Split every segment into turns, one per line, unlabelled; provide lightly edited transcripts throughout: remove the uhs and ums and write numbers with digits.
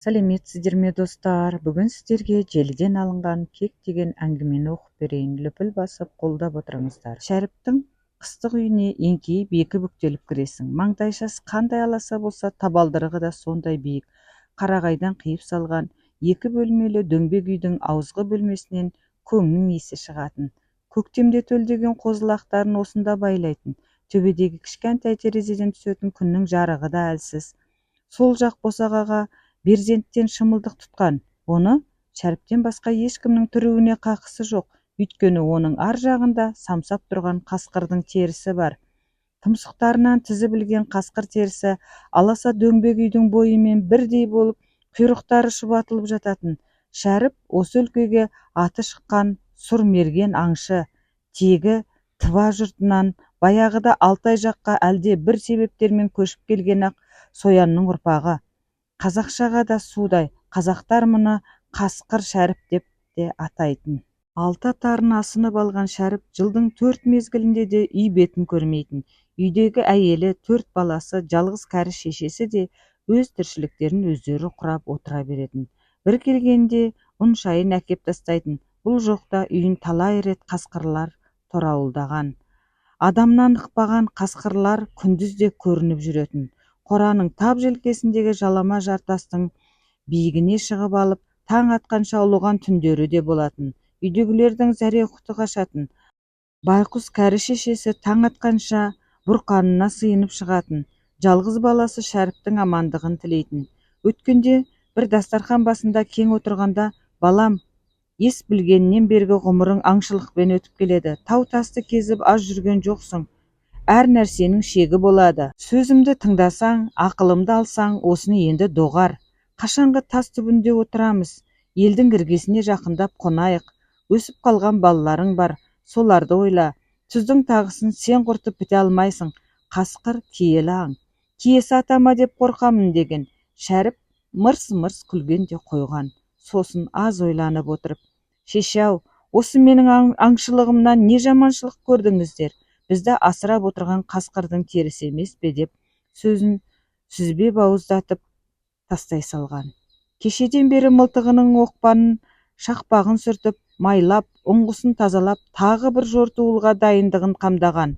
Сәлеметсіздер ме достар? Бүгін сіздерге желіден алынған кек деген әңгімені оқып берейін. Лүпіл басып қолдап отырыңыздар. Шәріптің қыстық үйіне еңкейіп екі бүктеліп кіресің. Маңдайшасы қандай аласа болса, табалдырығы да сондай биік. Қарағайдан қиып салған екі бөлмелі дөңбек үйдің ауызғы бөлмесінен көңнің иісі шығатын. Көктемде төлдеген қозы-лақтарын осында байлайтын. Төбедегі кішкентай терезеден түсетін күннің жарығы да әлсіз. Сол жақ босағаға берзенттен шымылдық тұтқан. Оны Шәріптен басқа ешкімнің түруіне қақысы жоқ. Өйткені оның ар жағында самсап тұрған қасқырдың терісі бар. Тұмсықтарынан тізіп ілген қасқыр терісі аласа дөңбек үйдің бойымен бірдей болып, құйрықтары шұбатылып жататын. Шәріп осы өлкеге аты шыққан сұр мерген аңшы, тегі Тыва жұртынан баяғыда Алтай жаққа әлде бір себептермен көшіп келген ақ соянның ұрпағы. Қазақшаға да судай, қазақтар мұны қасқыр Шәріп деп те атайтын. Алты тарын асынып алған Шәріп жылдың 4 мезгілінде де үй бетін көрмейтін. Үйдегі әйелі, 4 баласы, жалғыз кәрі шешесі де өз тіршіліктерін өздері құрап отыра беретін. Бір келгенде ұн шайын әкеп тастайтын. Бұл жоқта үйін талай рет қасқырлар торауылдаған. Адамнан ықпаған қасқырлар күндіз де көрініп жүретін. Қораның тап желкесіндегі жалама жартастың биігіне шығып алып, таң атқанша ұлыған түндері де болатын. Үйдегілердің зәре-құты қашатын. Байқұс кәрі шешесі таң атқанша бұрқанына сыйынып шығатын. Жалғыз баласы Шәріптің амандығын тілейтін. Өткенде бір дастархан басында кең отырғанда, балам, ес білгеннен бергі ғұмырың аңшылықпен өтіп келеді. Тау-тасты кезіп аз жүрген жоқсың. Әр нәрсенің шегі болады. Сөзімді тыңдасаң, ақылымды алсаң, осыны енді доғар. Қашанғы тас түбінде отырамыз. Елдің іргесіне жақындап қонайық. Өсіп қалған балаларың бар, соларды ойла. Тұздың тағысын сен құртып біте алмайсың. Қасқыр киелі аң. Киесі атама деп қорқамын деген. Шәріп мырс-мырс күлген де қойған. Сосын аз ойланып отырып, шеше-ау, осы менің аңшылығымнан не жаманшылық көрдіңіздер? Бізді асырап отырған қасқырдың терісі емес пе деп сөзін сүзбе бауыздатып тастай салған. Кешеден бері мылтығының оқпанын, шақпағын сүртіп, майлап, ұңғысын тазалап, тағы бір жортуылға дайындығын қамдаған.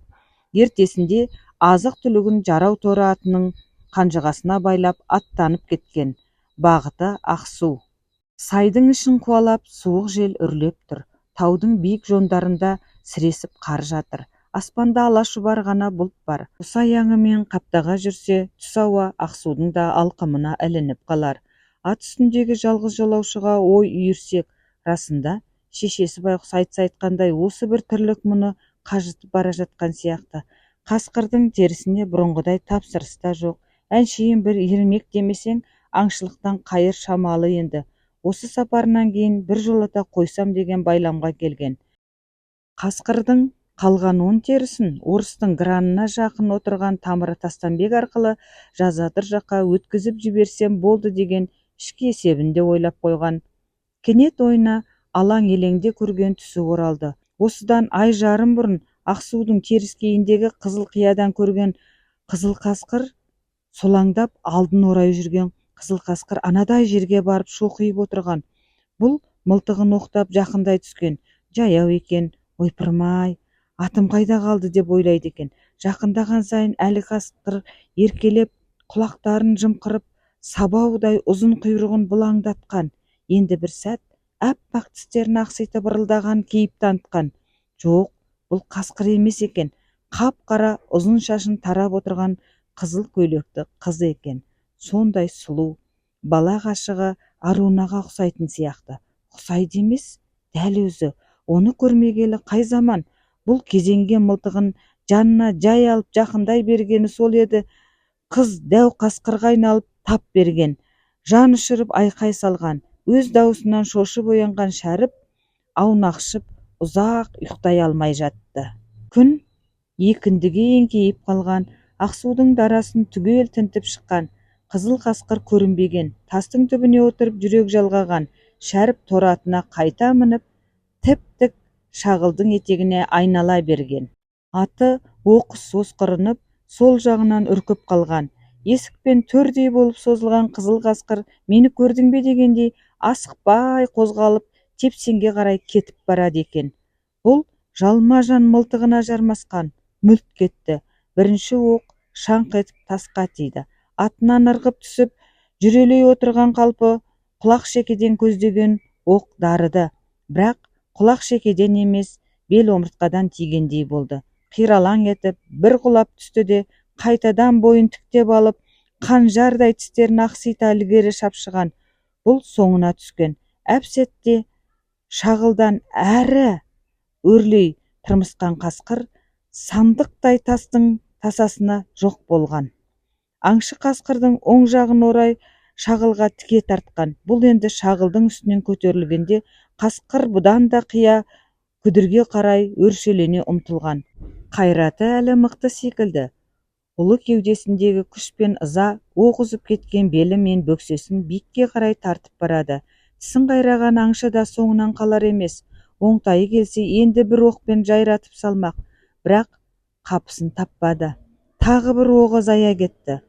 Ертесінде азық түлігін жарау торы атының қанжығасына байлап аттанып кеткен. Бағыты Ақсу. Сайдың ішін қуалап суық жел үрлеп тұр. Таудың биік жондарында сіресіп қар жатыр. Аспанда ала-шұбар ғана бұлт бар. Құс аяңымен қаптаға жүрсе, түс ауа Ақсудың да алқымына ілініп қалар. Ат үстіндегі жалғыз жолаушыға ой үйірсек, расында шешесі байқұс айтқандай осы бір тірлік мұны қажытып бара жатқан сияқты. Қасқырдың терісіне бұрынғыдай тапсырыс та жоқ. Әншейін бір ермек демесең, аңшылықтан қайыр шамалы енді. Осы сапарынан кейін бір жолата қойсам деген байламға келген. Қасқырдың қалған 10 терісін орыстың гранына жақын отырған Тамыры Тастанбек арқылы Жазадыр жаққа өткізіп жіберсем болды деген ішкі есебінде ойлап қойған. Кенет ойына алаң елеңде көрген түсі оралды. Осыдан ай жарым бұрын Ақсудың теріскейіндегі Қызыл қиядан көрген қызыл қасқыр, солаңдап алдын орай жүрген қызыл қасқыр анадай жерге барып шоқиып отырған. Бұл мылтығын оқтап жақындай түскен. Жаяу екен, ойпырмай, атым қайда қалды деп ойлайды екен. Жақындаған сайын әлі қасқыр еркелеп, құлақтарын жымқырып, сабаудай ұзын құйрығын бұлаңдатқан. Енді бір сәт әппақ тістерін ақситып ырылдаған кейіп танытқан. Жоқ, бұл қасқыр емес екен. Қап-қара ұзын шашын тарап отырған қызыл көйлекті қыз екен. Сондай сұлу, бала ғашығы Арунаға ұқсайтын сияқты. Ұқсайды емес, дәл өзі. Оны көрмегелі қай заман. Бұл кезеңге мылтығын жанына жай алып жақындай бергені сол еді. Қыз дәу қасқырға айналып тап берген. Жан ұшырып айқай салған. Өз даусынан шошып оянған Шәріп аунақшып ұзақ ұйықтай алмай жатты. Күн екіндіге еңкейіп қалған. Ақсудың дарасын түгел тінтіп шыққан. Қызыл қасқыр көрінбеген. Тастың түбіне отырып жүрек жалғаған. Шәріп торы атына қайта мініп, тіп-тік шағылдың етегіне айнала берген. Аты оқыс осқырынып, сол жағынан үркіп қалған. Есікпен төрдей болып созылған қызыл қасқыр мені көрдің бе дегендей асықпай қозғалып тепсеңге қарай кетіп барады екен. Бұл жалма-жан мылтығына жармасқан мүлт кетті. Бірінші оқ шаңқ етіп тасқа тиді. Атынан ырғып түсіп, жүрелей отырған қалпы құлақ шекеден көздеген оқ дарыды. Бірақ құлақ шекеден емес, бел омыртқадан тигендей болды. Қиралаң етіп бір құлап түсті де қайтадан бойын тіктеп алып, қанжардай тістерін ақсита ілгері шапшыған. Бұл соңына түскен. Әп-сәтте шағылдан әрі өрлей тырмысқан қасқыр сандықтай тастың тасасына жоқ болған. Аңшы қасқырдың оң жағын орай шағылға тіке тартқан. Бұл енді шағылдың үстінен көтерілгенде қасқыр бұдан да қия күдірге қарай өршелене ұмтылған. Қайраты әлі мықты секілді. Ұлы кеудесіндегі күш пен ыза оқ үзіп кеткен белі мен бөксесін биікке қарай тартып барады. Тісін қайраған аңшы да соңынан қалар емес. Оңтайы келсе енді бір оқпен жайратып салмақ. Бірақ қапысын таппады. Тағы бір оғы зая кетті.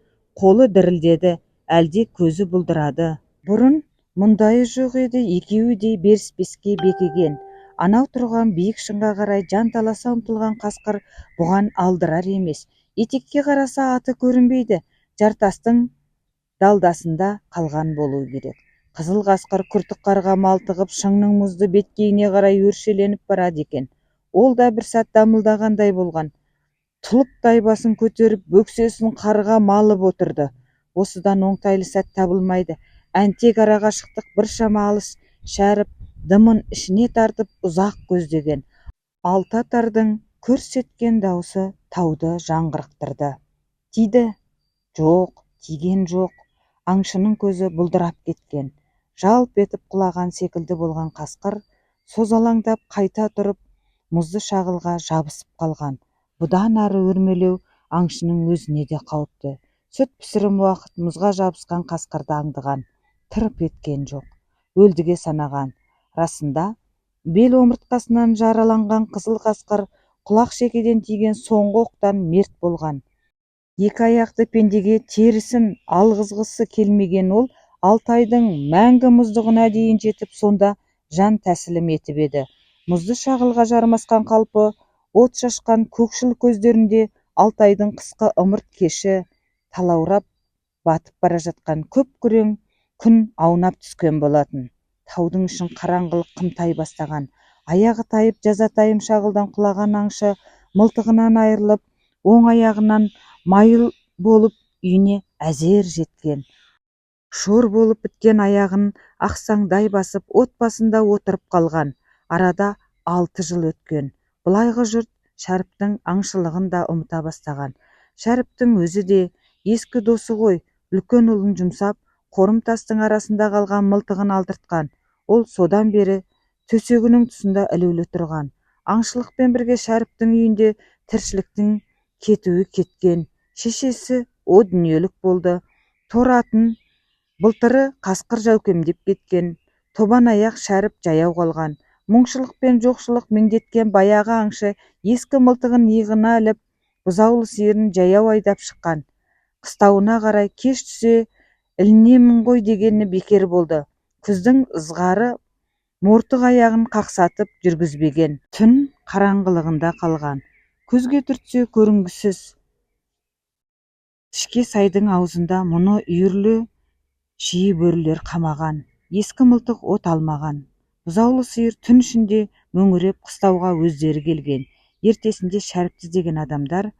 Қолы дірілдеді, әлде көзі бұлдырады. Бұрын мұндайы жоқ еді, екеуі де беріспеске бекіген. Анау тұрған биік шыңға қарай жанталаса ұмтылған қасқыр бұған алдырар емес. Етекке қараса аты көрінбейді. Жартастың далдасында қалған болуы керек. Қызыл қасқыр күртік қарға малтығып шыңның мұзды беткейіне қарай өршеленіп барады екен. Ол да бір сәт дамылдағандай болған. Тұлыптай басын көтеріп, бөксесін қарға малып отырды. Осыдан оңтайлы сәт табылмайды. Әнтек араға шықтық, біршама алыс. Шәріп дымын ішіне тартып ұзақ көздеген. Алтатардың көрсеткен даусы тауды жаңғырықтырды. Тиді? Жоқ, тиген жоқ. Аңшының көзі бұлдырап кеткен. Жалп етіп құлаған секілді болған қасқыр созалаңдап қайта тұрып, мұзды шағылға жабысып қалған. Бұдан ары өрмелеу аңшының өзіне де қауіпті. Сүт пісірім уақыт мұзға жабысқан қасқырды аңдыған. Тырп еткен жоқ. Өлдіге санаған. Расында, бел омыртқасынан жараланған қызыл қасқыр құлақ шекеден тиген соңғы оқтан мерт болған. Екі аяқты пендеге терісін алғызғысы келмеген ол Алтайдың мәңгі мұздығына дейін жетіп, сонда жан тәсілім етіп еді. Мұзды шағылға жармасқан қалпы, от шашқан көкшіл көздерінде Алтайдың қысқы ымырт кеші талаурап батып бара жатқан көп күрең күн аунап түскен болатын. Таудың ішін қараңғылық қымтай бастаған. Аяғы тайып жазатайым шағылдан құлаған аңшы мылтығынан айырылып, оң аяғынан майыл болып үйіне әзер жеткен. Шор болып біткен аяғын ақсаңдай басып, от басында отырып қалған. Арада 6 жыл өткен. Былайғы жұрт Шәріптің аңшылығын да ұмыта бастаған. Шәріптің өзі де ескі досы ғой, үлкен ұлын жұмсап, қорым тастың арасында қалған мылтығын алдыртқан. Ол содан бері төсегінің тұсында ілулі тұрған. Аңшылықпен бірге Шәріптің үйінде тіршіліктің кетуі кеткен. Шешесі о дүниелік болды. Торатын былтыры қасқыр жәукемдеп кеткен. Тобан аяқ Шәріп жаяу қалған. Мұңшылық пен жоқшылық меңдеткен баяғы аңшы ескі мылтығын иығына іліп, бұзаулы сиырын жаяу айдап шыққан. Қыстауына қарай кеш түсе ілінемін ғой дегені бекер болды. Күздің ызғары мортық аяғын қақсатып жүргізбеген. Түн қараңғылығында қалған. Көзге түртсе көрінгісіз. Ішке сайдың аузында мұны үйірлі шие бөрілер қамаған. Ескі мылтық от алмаған. Бұзаулы сиыр түн ішінде мөңіреп қыстауға өздері келген. Ертесінде Шәріпті деген адамдар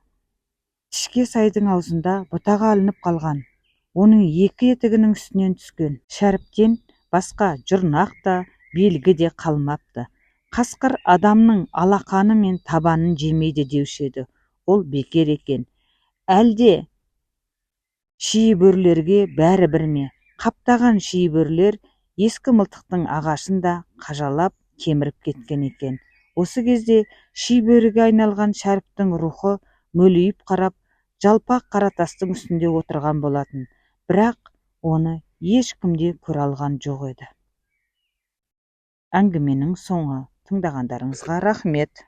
ішке сайдың аузында бұтаға ілініп қалған. Оның екі етігінің үстінен түскен. Шәріптен басқа жұрнақ та белгі де қалмапты. Қасқыр адамның алақаны мен табанын жемейді деуші еді. Ол бекер екен. Әлде шие бөрілерге бәрі бір ме? Қаптаған шие бөрілер ескі мылтықтың ағашын да қажалап кеміріп кеткен екен. Осы кезде шие бөріге айналған Шәріптің рухы мөлиіп қарап, жалпақ қара тастың үстінде отырған болатын. Бірақ оны ешкімде көре алған жоқ еді. Әңгіменің соңы. Тыңдағандарыңызға рахмет.